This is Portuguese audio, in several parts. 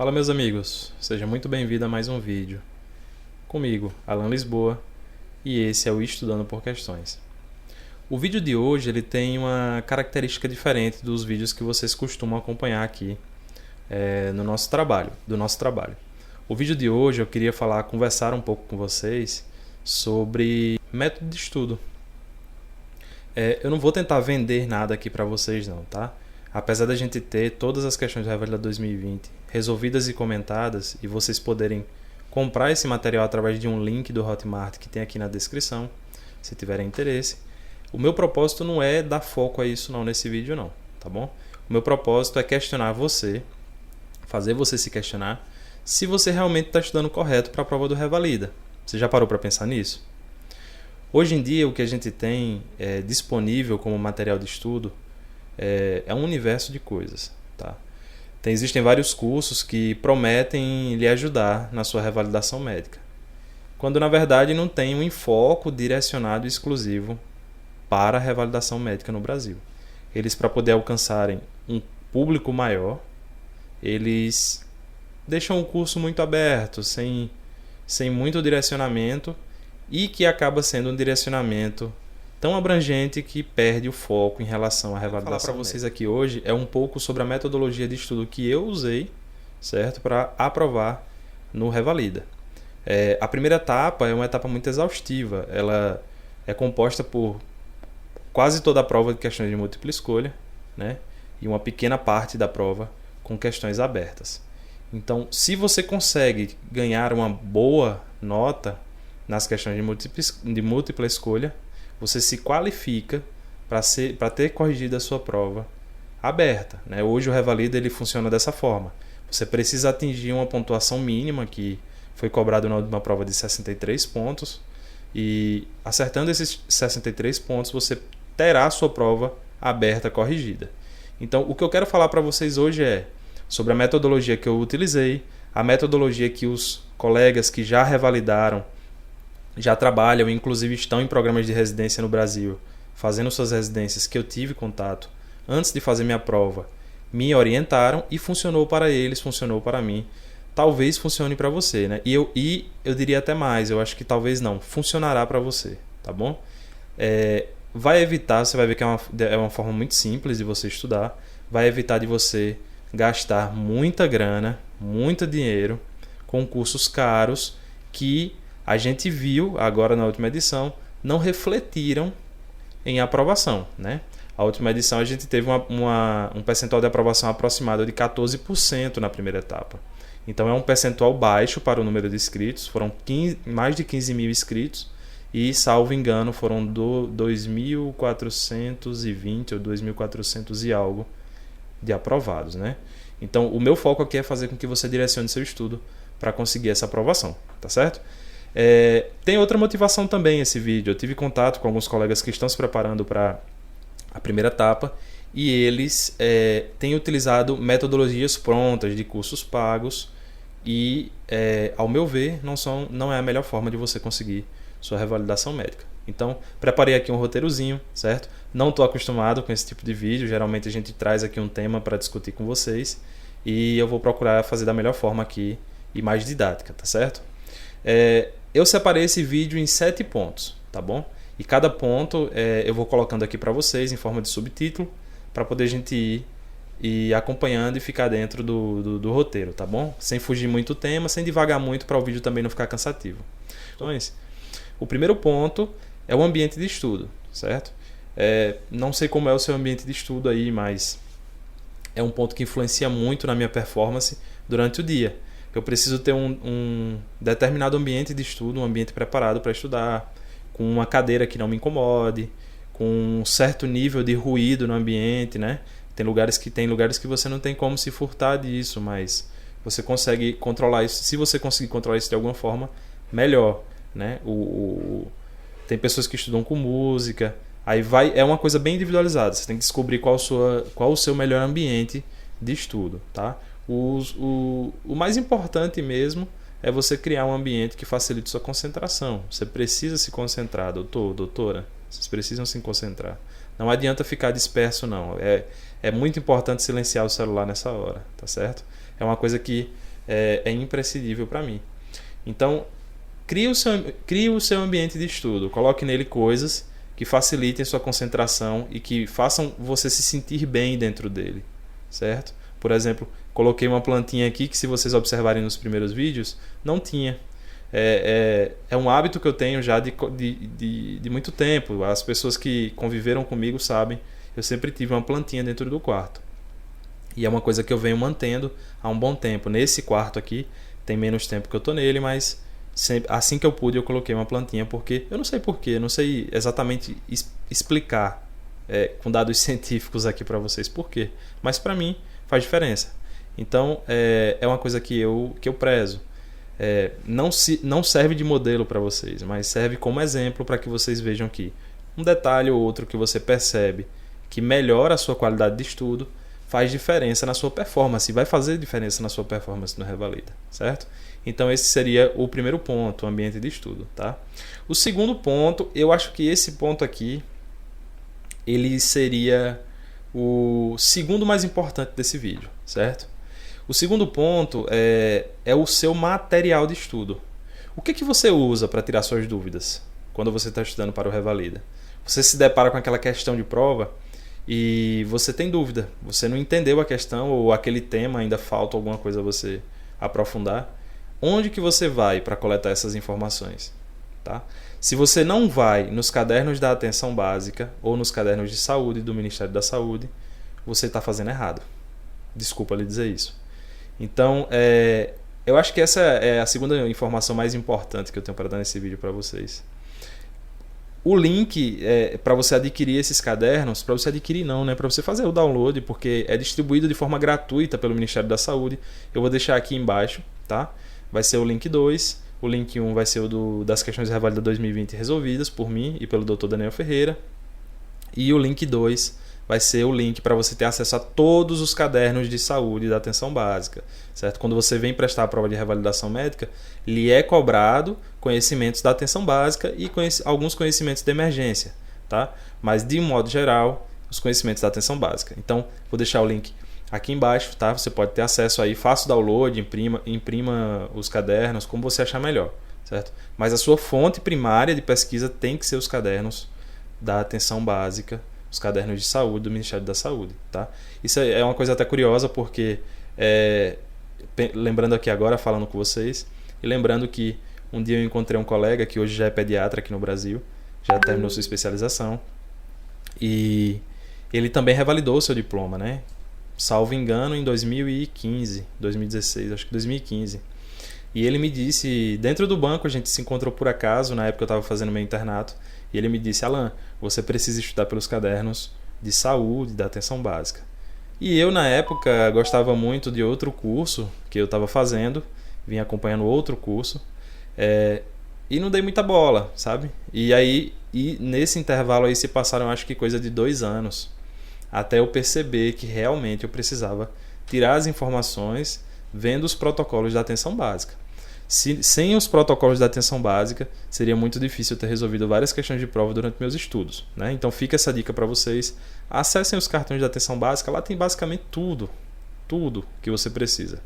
Fala meus amigos, seja muito bem-vindo a mais um vídeo. Comigo, Alan Lisboa, e esse é o Estudando por Questões. O vídeo de hoje ele tem uma característica diferente dos vídeos que vocês costumam acompanhar aqui do nosso trabalho. O vídeo de hoje eu queria conversar um pouco com vocês sobre método de estudo. Eu não vou tentar vender nada aqui para vocês não, tá? Apesar da gente ter todas as questões do Revalida 2020 resolvidas e comentadas, e vocês poderem comprar esse material através de um link do Hotmart que tem aqui na descrição, se tiverem interesse, o meu propósito não é dar foco a isso não nesse vídeo não, tá bom? O meu propósito é questionar você, fazer você se questionar se você realmente está estudando correto para a prova do Revalida. Você já parou para pensar nisso? Hoje em dia o que a gente tem disponível como material de estudo é um universo de coisas, tá? Existem vários cursos que prometem lhe ajudar na sua revalidação médica, quando na verdade não tem um enfoque direcionado exclusivo para a revalidação médica no Brasil. Eles, para poder alcançarem um público maior, eles deixam o curso muito aberto, sem muito direcionamento, e que acaba sendo um direcionamento tão abrangente que perde o foco em relação à revalidação. Vou falar para vocês aqui hoje um pouco sobre a metodologia de estudo que eu usei, certo, para aprovar no Revalida. A primeira etapa é uma etapa muito exaustiva. Ela é composta por quase toda a prova de questões de múltipla escolha, né, e uma pequena parte da prova com questões abertas. Então, se você consegue ganhar uma boa nota nas questões de múltipla escolha, você se qualifica para ter corrigido a sua prova aberta, né? Hoje o Revalida ele funciona dessa forma. Você precisa atingir uma pontuação mínima que foi cobrada na última prova de 63 pontos, e acertando esses 63 pontos você terá a sua prova aberta corrigida. Então o que eu quero falar para vocês hoje é sobre a metodologia que eu utilizei, a metodologia que os colegas que já revalidaram, já trabalham, inclusive estão em programas de residência no Brasil, fazendo suas residências, que eu tive contato antes de fazer minha prova, me orientaram e funcionou para eles, funcionou para mim. Talvez funcione para você, né? E eu diria até mais, eu acho que talvez não, funcionará para você, tá bom? Vai evitar, você vai ver que é uma forma muito simples de você estudar, vai evitar de você gastar muita grana, muito dinheiro com cursos caros que a gente viu agora na última edição não refletiram em aprovação, né? A última edição a gente teve um percentual de aprovação aproximado de 14% na primeira etapa. Então é um percentual baixo para o número de inscritos, foram mais de 15 mil inscritos e, salvo engano, foram 2.420 ou 2.400 e algo de aprovados, né? Então o meu foco aqui é fazer com que você direcione seu estudo para conseguir essa aprovação, tá certo? Tem outra motivação também esse vídeo. Eu tive contato com alguns colegas que estão se preparando para a primeira etapa e eles têm utilizado metodologias prontas de cursos pagos e, ao meu ver, não é a melhor forma de você conseguir sua revalidação médica. Então, preparei aqui um roteirozinho, certo? Não estou acostumado com esse tipo de vídeo, geralmente a gente traz aqui um tema para discutir com vocês e eu vou procurar fazer da melhor forma aqui e mais didática, tá certo? Eu separei esse vídeo em 7 pontos, tá bom? E cada ponto eu vou colocando aqui para vocês em forma de subtítulo, para poder a gente ir acompanhando e ficar dentro do roteiro, tá bom? Sem fugir muito do tema, sem divagar muito para o vídeo também não ficar cansativo. Então, o primeiro ponto é o ambiente de estudo, certo? Não sei como é o seu ambiente de estudo aí, mas é um ponto que influencia muito na minha performance durante o dia. Eu preciso ter um determinado ambiente de estudo, um ambiente preparado para estudar, com uma cadeira que não me incomode, com um certo nível de ruído no ambiente, né? Tem lugares que você não tem como se furtar disso, mas você consegue controlar isso. Se você conseguir controlar isso de alguma forma, melhor, né? Tem pessoas que estudam com música, aí é uma coisa bem individualizada. Você tem que descobrir qual o seu melhor ambiente de estudo, tá? O mais importante mesmo é você criar um ambiente que facilite sua concentração. Você precisa se concentrar, doutora. Vocês precisam se concentrar. Não adianta ficar disperso, não. É muito importante silenciar o celular nessa hora, tá certo? É uma coisa que é imprescindível para mim. Então, crie o seu ambiente de estudo, coloque nele coisas que facilitem sua concentração e que façam você se sentir bem dentro dele, certo? Por exemplo, coloquei uma plantinha aqui que, se vocês observarem nos primeiros vídeos, não tinha. É um hábito que eu tenho já de muito tempo. As pessoas que conviveram comigo sabem, eu sempre tive uma plantinha dentro do quarto. E é uma coisa que eu venho mantendo há um bom tempo. Nesse quarto aqui, tem menos tempo que eu estou nele, mas sempre, assim que eu pude, eu coloquei uma plantinha, porque eu não sei porquê, eu não sei exatamente explicar com dados científicos aqui para vocês porquê, mas para mim faz diferença. Então é uma coisa que eu prezo. Não serve de modelo para vocês, mas serve como exemplo para que vocês vejam que um detalhe ou outro que você percebe que melhora a sua qualidade de estudo faz diferença na sua performance, vai fazer diferença na sua performance no Revalida, certo? Então esse seria o primeiro ponto, o ambiente de estudo, tá? O segundo ponto, eu acho que esse ponto aqui, ele seria o segundo mais importante desse vídeo, certo? O segundo ponto é o seu material de estudo. O que você usa para tirar suas dúvidas quando você está estudando para o Revalida? Você se depara com aquela questão de prova e você tem dúvida, você não entendeu a questão ou aquele tema, ainda falta alguma coisa a você aprofundar. Onde que você vai para coletar essas informações? Tá? Se você não vai nos cadernos da atenção básica ou nos cadernos de saúde do Ministério da Saúde, você está fazendo errado. Desculpa lhe dizer isso. Então, eu acho que essa é a segunda informação mais importante que eu tenho para dar nesse vídeo para vocês. O link para você adquirir esses cadernos, para você adquirir não, né? Para você fazer o download, porque é distribuído de forma gratuita pelo Ministério da Saúde. Eu vou deixar aqui embaixo, tá? Vai ser o link 2. O link 1 vai ser o das questões de Revalida 2020 resolvidas por mim e pelo Dr. Daniel Ferreira. E o link 2 vai ser o link para você ter acesso a todos os cadernos de saúde da atenção básica, certo? Quando você vem prestar a prova de revalidação médica, lhe é cobrado conhecimentos da atenção básica e alguns conhecimentos de emergência, tá? Mas de um modo geral, os conhecimentos da atenção básica. Então, vou deixar o link aqui embaixo, tá? Você pode ter acesso aí, faça o download, imprima os cadernos, como você achar melhor, certo? Mas a sua fonte primária de pesquisa tem que ser os cadernos da atenção básica, os cadernos de saúde do Ministério da Saúde, tá? Isso é uma coisa até curiosa, porque lembrando aqui agora, falando com vocês, e lembrando que um dia eu encontrei um colega que hoje já é pediatra aqui no Brasil, já terminou sua especialização, e ele também revalidou o seu diploma, né? Salvo engano, em 2015, 2016, acho que 2015. E ele me disse, dentro do banco, a gente se encontrou por acaso, na época eu estava fazendo meu internato, e ele me disse: Alan, você precisa estudar pelos cadernos de saúde, da atenção básica. E eu, na época, gostava muito de outro curso que eu estava fazendo, vim acompanhando outro curso, e não dei muita bola, sabe? E nesse intervalo aí se passaram, acho que coisa de 2 anos, até eu perceber que realmente eu precisava tirar as informações vendo os protocolos da atenção básica. Sem os protocolos da atenção básica, seria muito difícil eu ter resolvido várias questões de prova durante meus estudos, né? Então fica essa dica para vocês. Acessem os cartões de atenção básica, lá tem basicamente tudo que você precisa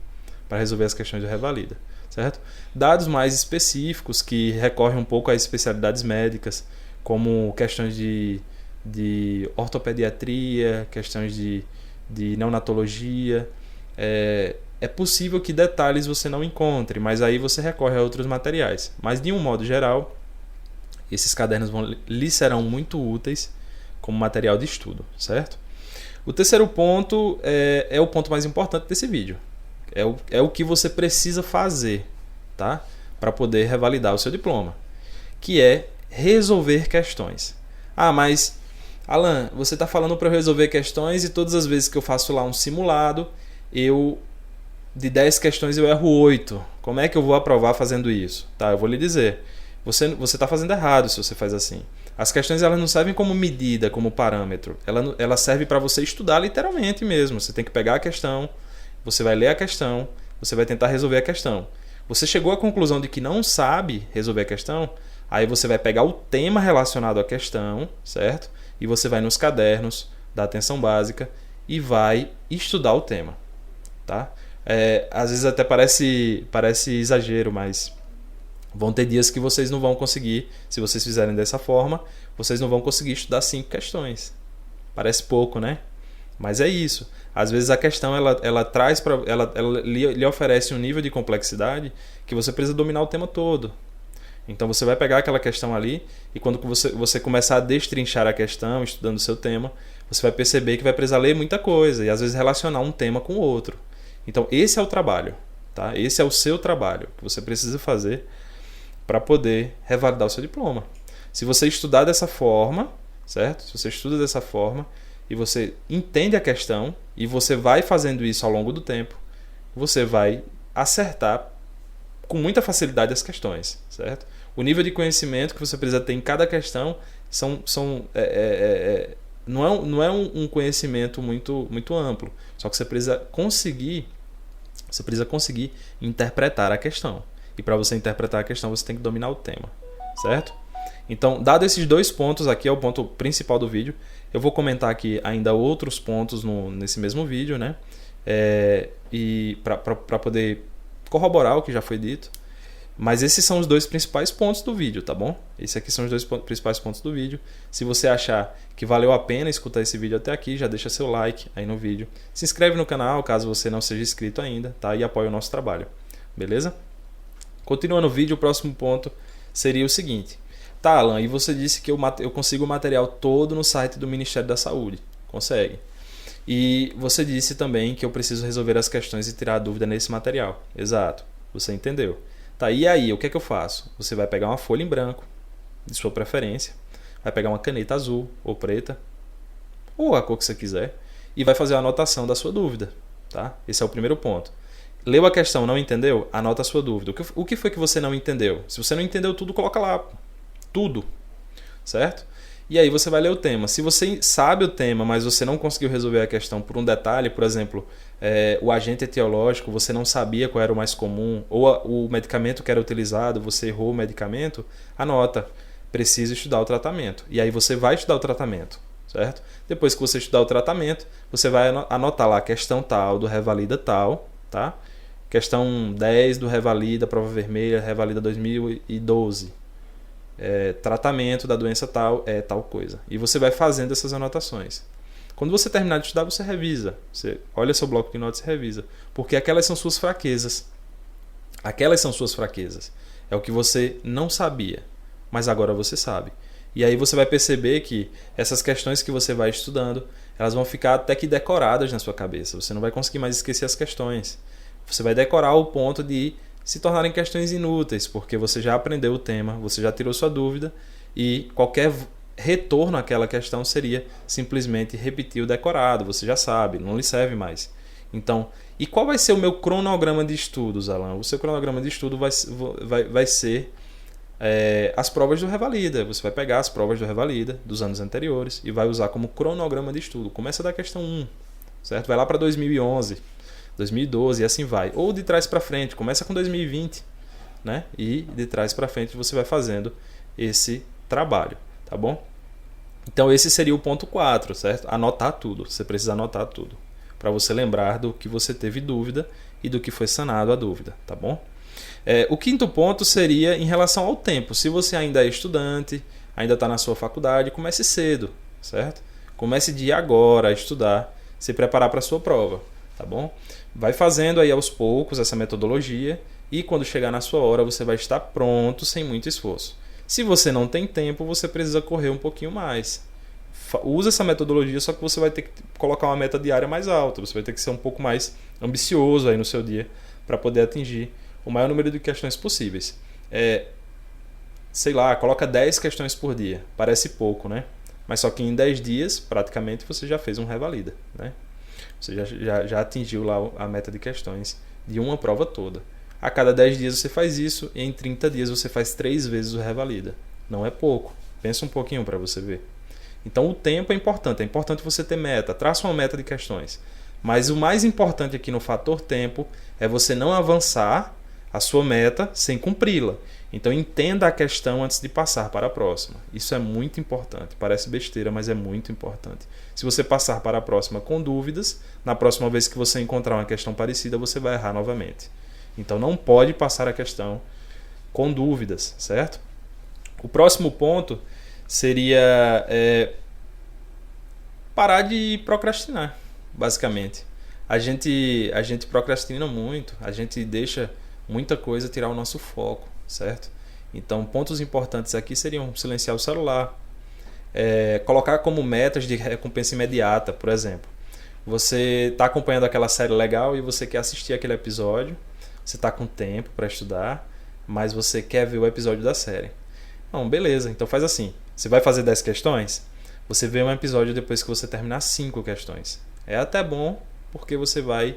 para resolver as questões de revalida, certo? Dados mais específicos que recorrem um pouco às especialidades médicas, como questões de ortopediatria, questões de neonatologia. É possível que detalhes você não encontre, mas aí você recorre a outros materiais. Mas de um modo geral, esses cadernos lhe serão muito úteis como material de estudo, certo? O terceiro ponto é o ponto mais importante desse vídeo. É o que você precisa fazer, tá? Para poder revalidar o seu diploma, que é resolver questões. Ah, mas Alan, você está falando para eu resolver questões e todas as vezes que eu faço lá um simulado, de 10 questões eu erro 8. Como é que eu vou aprovar fazendo isso? Tá, eu vou lhe dizer. Você está fazendo errado se você faz assim. As questões elas não servem como medida, como parâmetro. Ela serve para você estudar literalmente mesmo. Você tem que pegar a questão, você vai ler a questão, você vai tentar resolver a questão. Você chegou à conclusão de que não sabe resolver a questão, aí você vai pegar o tema relacionado à questão, certo? E você vai nos cadernos da atenção básica e vai estudar o tema, tá? Às vezes até parece exagero, mas vão ter dias que vocês não vão conseguir, se vocês fizerem dessa forma, vocês não vão conseguir estudar 5 questões. Parece pouco, né? Mas é isso. Às vezes a questão ela traz para ela lhe oferece um nível de complexidade que você precisa dominar o tema todo. Então você vai pegar aquela questão ali e quando você começar a destrinchar a questão, estudando o seu tema, você vai perceber que vai precisar ler muita coisa e às vezes relacionar um tema com o outro. Então esse é o trabalho, tá? Esse é o seu trabalho que você precisa fazer para poder revalidar o seu diploma. Se você estudar dessa forma, certo? Se você estuda dessa forma e você entende a questão e você vai fazendo isso ao longo do tempo, você vai acertar com muita facilidade as questões, certo? O nível de conhecimento que você precisa ter em cada questão não é um conhecimento muito amplo, só que você precisa conseguir interpretar a questão. E para você interpretar a questão, você tem que dominar o tema, certo? Então, dado esses 2 pontos aqui, é o ponto principal do vídeo. Eu vou comentar aqui ainda outros pontos nesse mesmo vídeo, né? E para poder corroborar o que já foi dito. Mas esses são os 2 principais pontos do vídeo, tá bom? Esses aqui são os 2 principais pontos do vídeo. Se você achar que valeu a pena escutar esse vídeo até aqui, já deixa seu like aí no vídeo. Se inscreve no canal, caso você não seja inscrito ainda, tá? E apoia o nosso trabalho, beleza? Continuando o vídeo, o próximo ponto seria o seguinte. Tá, Alan, e você disse que eu consigo o material todo no site do Ministério da Saúde. Consegue. E você disse também que eu preciso resolver as questões e tirar a dúvida nesse material. Exato. Você entendeu. Tá, e aí, o que é que eu faço? Você vai pegar uma folha em branco, de sua preferência, vai pegar uma caneta azul ou preta, ou a cor que você quiser, e vai fazer a anotação da sua dúvida. Tá? Esse é o primeiro ponto. Leu a questão, não entendeu? Anota a sua dúvida. O que foi que você não entendeu? Se você não entendeu tudo, coloca lá. Tudo. Certo? E aí você vai ler o tema. Se você sabe o tema, mas você não conseguiu resolver a questão por um detalhe, por exemplo, o agente etiológico, você não sabia qual era o mais comum, ou o medicamento que era utilizado, você errou o medicamento, anota. Preciso estudar o tratamento. E aí você vai estudar o tratamento. Certo? Depois que você estudar o tratamento, você vai anotar lá a questão tal, do revalida tal, tá? Questão 10 do revalida, prova vermelha, revalida 2012. Tratamento da doença tal é tal coisa. E você vai fazendo essas anotações. Quando você terminar de estudar, você revisa. Você olha seu bloco de notas e revisa. Porque aquelas são suas fraquezas. Aquelas são suas fraquezas. É o que você não sabia, mas agora você sabe. E aí você vai perceber que essas questões que você vai estudando, elas vão ficar até que decoradas na sua cabeça. Você não vai conseguir mais esquecer as questões. Você vai decorar ao ponto de se tornarem questões inúteis, porque você já aprendeu o tema, você já tirou sua dúvida e qualquer retorno àquela questão seria simplesmente repetir o decorado, você já sabe, não lhe serve mais. Então, e qual vai ser o meu cronograma de estudos, Alan? O seu cronograma de estudo vai ser as provas do Revalida. Você vai pegar as provas do Revalida dos anos anteriores e vai usar como cronograma de estudo. Começa da questão 1, certo? Vai lá para 2011. 2012 e assim vai. Ou de trás para frente, começa com 2020, né? E de trás para frente você vai fazendo esse trabalho, tá bom? Então esse seria o ponto 4, certo? Anotar tudo, você precisa anotar tudo, para você lembrar do que você teve dúvida e do que foi sanado a dúvida, tá bom? O quinto ponto seria em relação ao tempo. Se você ainda é estudante, ainda está na sua faculdade, comece cedo, certo? Comece de agora a estudar, se preparar para a sua prova. Tá bom? Vai fazendo aí aos poucos essa metodologia e quando chegar na sua hora você vai estar pronto sem muito esforço. Se você não tem tempo, você precisa correr um pouquinho mais. Usa essa metodologia, só que você vai ter que colocar uma meta diária mais alta. Você vai ter que ser um pouco mais ambicioso aí no seu dia para poder atingir o maior número de questões possíveis. Sei lá, coloca 10 questões por dia. Parece pouco, né? Mas só que em 10 dias, praticamente, você já fez um revalida, né? Você já atingiu lá a meta de questões de uma prova toda. A cada 10 dias você faz isso e em 30 dias você faz 3 vezes o revalida. Não é pouco. Pensa um pouquinho para você ver. Então o tempo é importante você ter meta. Traça uma meta de questões. Mas o mais importante aqui no fator tempo é você não avançar a sua meta sem cumpri-la. Então entenda a questão antes de passar para a próxima. Isso é muito importante. Parece besteira, mas é muito importante. Se você passar para a próxima com dúvidas, na próxima vez que você encontrar uma questão parecida, você vai errar novamente. Então não pode passar a questão com dúvidas, certo? O próximo ponto seria parar de procrastinar, basicamente. A gente procrastina muito, a gente deixa muita coisa tirar o nosso foco, certo? Então, pontos importantes aqui seriam silenciar o celular, colocar como metas de recompensa imediata, por exemplo. Você está acompanhando aquela série legal e você quer assistir aquele episódio, você está com tempo para estudar, mas você quer ver o episódio da série. Não, beleza, então faz assim. Você vai fazer 10 questões, você vê um episódio depois que você terminar 5 questões. É até bom, porque você vai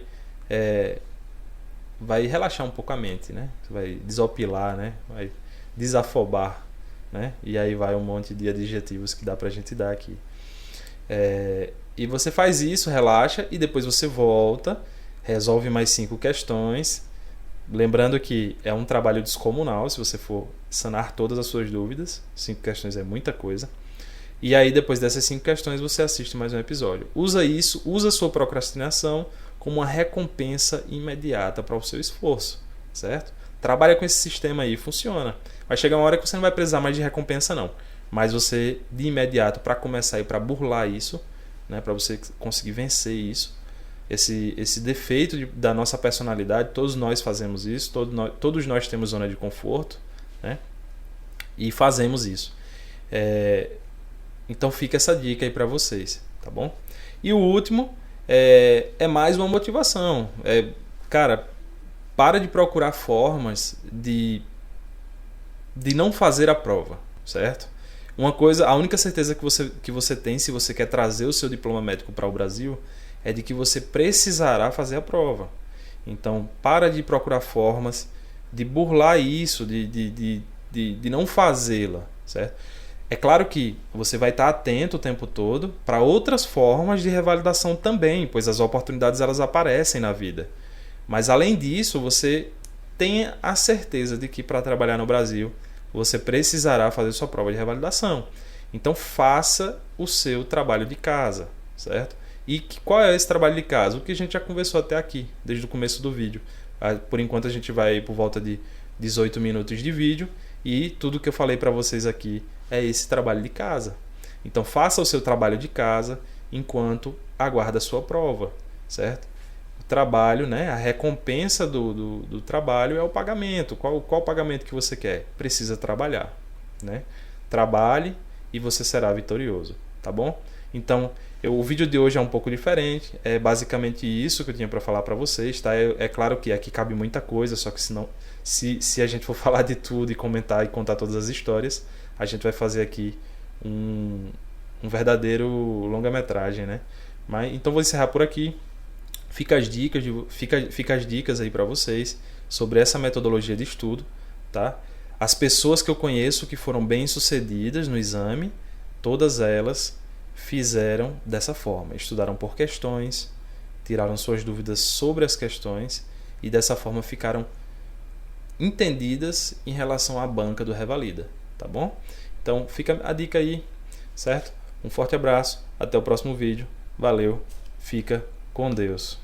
relaxar um pouco a mente, né? Você vai desopilar, né? Vai desafobar, né? E aí vai um monte de adjetivos que dá pra gente dar aqui. E você faz isso, relaxa, e depois você volta, resolve mais 5 questões. Lembrando que é um trabalho descomunal, se você for sanar todas as suas dúvidas. 5 questões é muita coisa. E aí depois dessas 5 questões você assiste mais um episódio. Usa a sua procrastinação como uma recompensa imediata para o seu esforço, certo? Trabalha com esse sistema aí, funciona. Vai chegar uma hora que você não vai precisar mais de recompensa não, mas você de imediato, para começar e para burlar isso, né, para você conseguir vencer isso, esse defeito da nossa personalidade, todos nós fazemos isso, todos nós temos zona de conforto, né? E fazemos isso. Então fica essa dica aí para vocês, tá bom? E o último é mais uma motivação. Cara, para de procurar formas de não fazer a prova, certo? Uma coisa, a única certeza que você tem se você quer trazer o seu diploma médico para o Brasil é de que você precisará fazer a prova. Então, para de procurar formas de burlar isso, de não fazê-la, certo? É claro que você vai estar atento o tempo todo para outras formas de revalidação também, pois as oportunidades elas aparecem na vida. Mas além disso, você tenha a certeza de que para trabalhar no Brasil, você precisará fazer sua prova de revalidação. Então faça o seu trabalho de casa, certo? E qual é esse trabalho de casa? O que a gente já conversou até aqui, desde o começo do vídeo. Por enquanto a gente vai por volta de 18 minutos de vídeo e tudo que eu falei para vocês aqui é esse trabalho de casa. Então faça o seu trabalho de casa enquanto aguarda a sua prova, certo? O trabalho, né? A recompensa do trabalho é o pagamento. Qual o pagamento que você quer? Precisa trabalhar, né? Trabalhe e você será vitorioso, tá bom? Então o vídeo de hoje é um pouco diferente, é basicamente isso que eu tinha para falar para vocês, tá? É claro que aqui cabe muita coisa, só que se a gente for falar de tudo e comentar e contar todas as histórias, a gente vai fazer aqui um verdadeiro longa-metragem, né? Então vou encerrar por aqui. Fica as dicas aí para vocês sobre essa metodologia de estudo, tá? As pessoas que eu conheço que foram bem-sucedidas no exame, todas elas fizeram dessa forma, estudaram por questões, tiraram suas dúvidas sobre as questões e dessa forma ficaram entendidas em relação à banca do Revalida, tá bom? Então fica a dica aí, certo? Um forte abraço, até o próximo vídeo, valeu, fica com Deus.